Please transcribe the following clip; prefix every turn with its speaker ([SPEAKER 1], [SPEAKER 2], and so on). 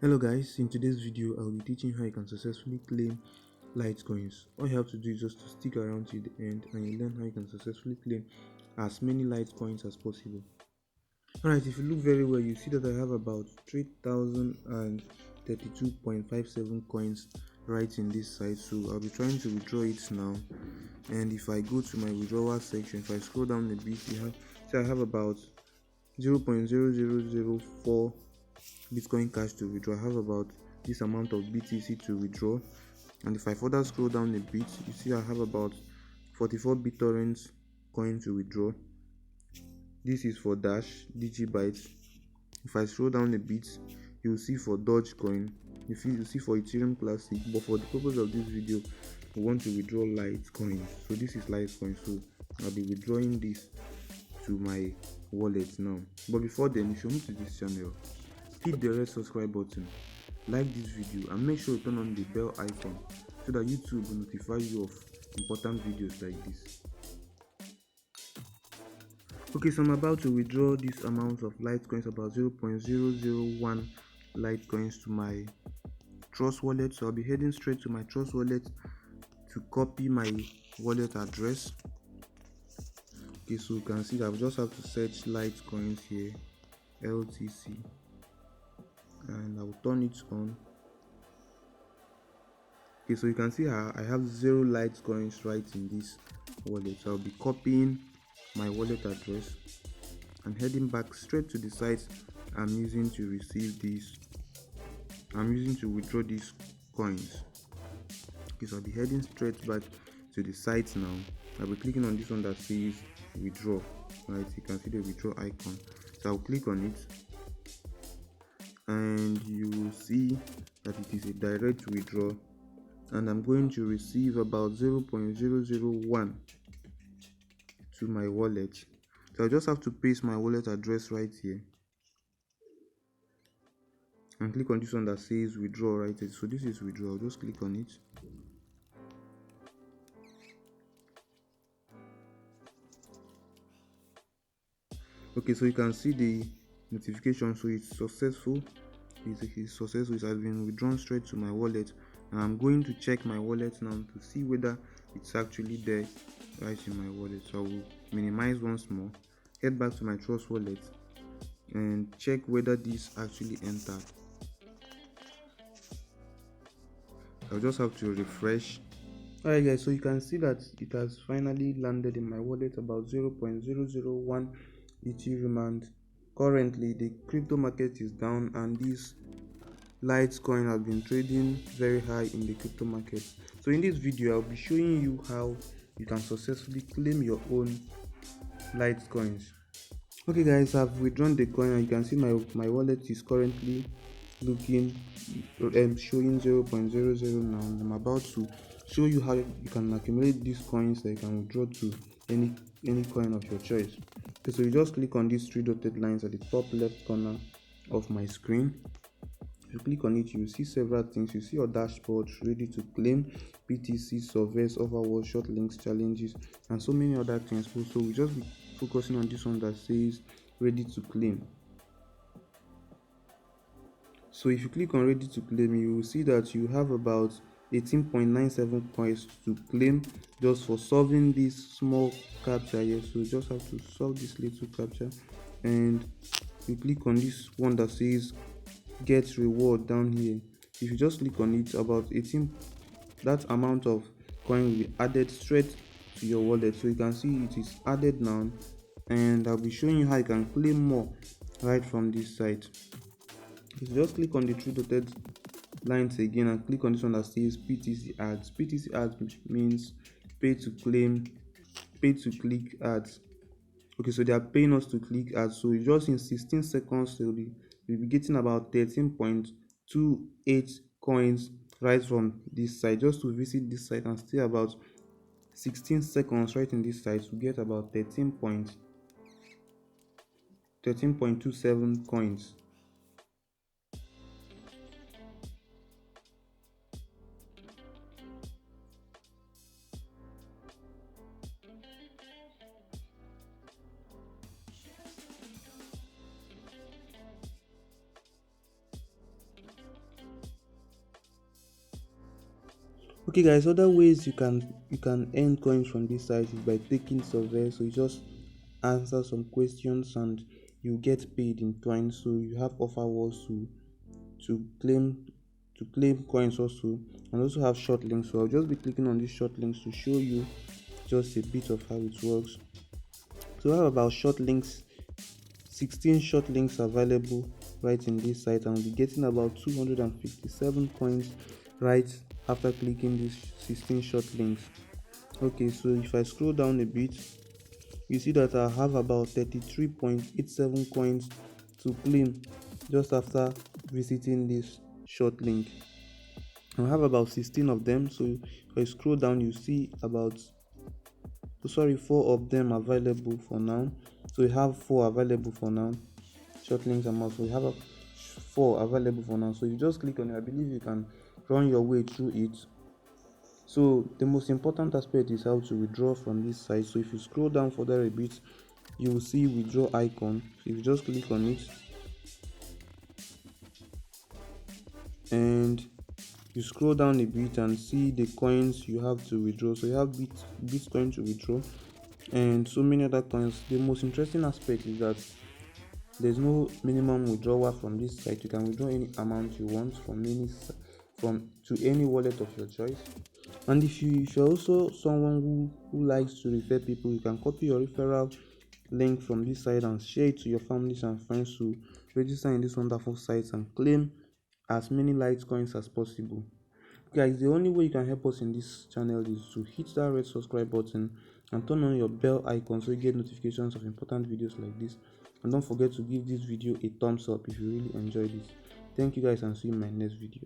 [SPEAKER 1] Hello guys, in today's video I'll be teaching how you can successfully claim Litecoins. All you have to do is just to stick around till the end and you learn how you can successfully claim as many Litecoins as possible. Alright, if you look very well, you see that I have about 3,032.57 coins right in this side, so I'll be trying to withdraw it now. And if I go to my withdrawal section, if I scroll down a bit, I have about 0.0004 Bitcoin Cash to withdraw. I have about this amount of BTC to withdraw, and if I further scroll down a bit, you see I have about 44 BitTorrent coin to withdraw. This is for Dash Digibyte. If I scroll down a bit, you'll see for dogecoin, you see for Ethereum Classic, but for the purpose of this video we want to withdraw Litecoin. So this is Litecoin, so I'll be withdrawing this to my wallet now. But before then, if you're new to this channel, hit the red subscribe button, like this video, and make sure you turn on the bell icon so that YouTube will notify you of important videos like this. Okay, so I'm about to withdraw this amount of Litecoins, about 0.001 Litecoins, to my Trust wallet. So I'll be heading straight to my Trust wallet to copy my wallet address. Okay, so you can see that I just have to search Litecoins here, LTC, and I will turn it on. Okay, so you can see how I have 0 Litecoins right in this wallet. So I'll be copying my wallet address and heading back straight to the site I'm using to receive these. I'm using to withdraw these coins. Okay, so I'll be heading straight back to the site now. I'll be clicking on this one that says withdraw. Right, you can see the withdraw icon. So I'll click on it, and you will see that it is a direct withdrawal, and I'm going to receive about 0.001 to my wallet. So I just have to paste my wallet address right here and click on this one that says withdraw right here. So this is withdraw. I'll just click on it. Okay, so you can see the notification, so it's successful. It's successful. It has been withdrawn straight to my wallet, and I'm going to check my wallet now to see whether it's actually there right in my wallet. So I will minimize once more, head back to my Trust wallet, and check whether this actually entered. I'll just have to refresh. Alright guys, so you can see that it has finally landed in my wallet, about 0.001 Ethereum, and currently the crypto market is down and this Litecoin has been trading very high in the crypto market. So in this video I'll be showing you how you can successfully claim your own Litecoins. Okay guys, I've withdrawn the coin and you can see my wallet is currently looking showing 0.00 now. I'm about to show you how you can accumulate these coins that you can withdraw to any coin of your choice. Okay, so you just click on these 3 dotted lines at the top left corner of my screen. If you click on it, you will see several things. You see your dashboard, ready to claim, BTC, surveys, overall, short links, challenges, and so many other things. So we just be focusing on this one that says ready to claim. So if you click on ready to claim, you will see that you have about 18.97 coins to claim just for solving this small captcha here. So you just have to solve this little captcha, and you click on this one that says get reward down here. If you just click on it, about 18, that amount of coin will be added straight to your wallet. So you can see it is added now, and I'll be showing you how you can claim more right from this site. So just click on the 3 dotted lines again and click on this one that says PTC ads. PTC ads, which means pay to claim, pay to click ads. Okay, so they are paying us to click ads. So just in 16 seconds we'll be getting about 13.28 coins right from this site. Just to visit this site and stay about 16 seconds right in this site, to get about 13.27 coins. Okay guys, other ways you can earn coins from this site is by taking survey. So you just answer some questions and you get paid in coins. So you have offer walls to claim coins also, and also have short links. So I'll just be clicking on these short links to show you just a bit of how it works. So I have about short links, 16 short links available right in this site, and we'll be getting about 257 coins right after clicking these 16 short links. Okay, so if I scroll down a bit, you see that I have about 33.87 coins to claim just after visiting this short link. I have about 16 of them. So if I scroll down, you see about 4 of them available for now. So we have 4 available for now. Short links and more. So we have 4 available for now. So you just click on it. I believe you can run your way through it. So the most important aspect is how to withdraw from this site. So if you scroll down further a bit, you will see withdraw icon. So if you just click on it and you scroll down a bit and see the coins you have to withdraw. So you have Bitcoin to withdraw and so many other coins. The most interesting aspect is that there's no minimum withdrawal from this site. You can withdraw any amount you want from any wallet of your choice. And if you're also someone who likes to refer people, you can copy your referral link from this site and share it to your families and friends to register in this wonderful site and claim as many Litecoins as possible. Guys, the only way you can help us in this channel is to hit that red subscribe button and turn on your bell icon so you get notifications of important videos like this. And don't forget to give this video a thumbs up if you really enjoyed it. Thank you guys and see you in my next video.